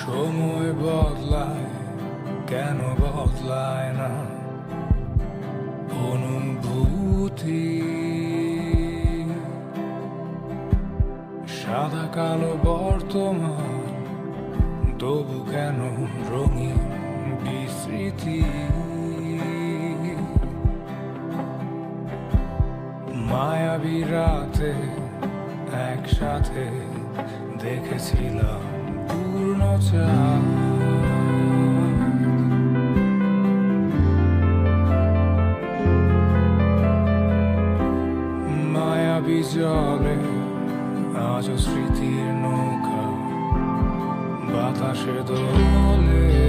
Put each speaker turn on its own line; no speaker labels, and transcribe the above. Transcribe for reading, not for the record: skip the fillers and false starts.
সময় বদলায়, কেন বদলায় না অনুভূতি? সাদা কালো বর্তমান, তবু কেন রঙিন বিস্মৃতি? মায়াবী রাতে একসাথে দেখেছিলাম পূর্ণ চাঁদ। মায়াবী জলে আজও স্মৃতির নৌকা বাতাসে দোলে।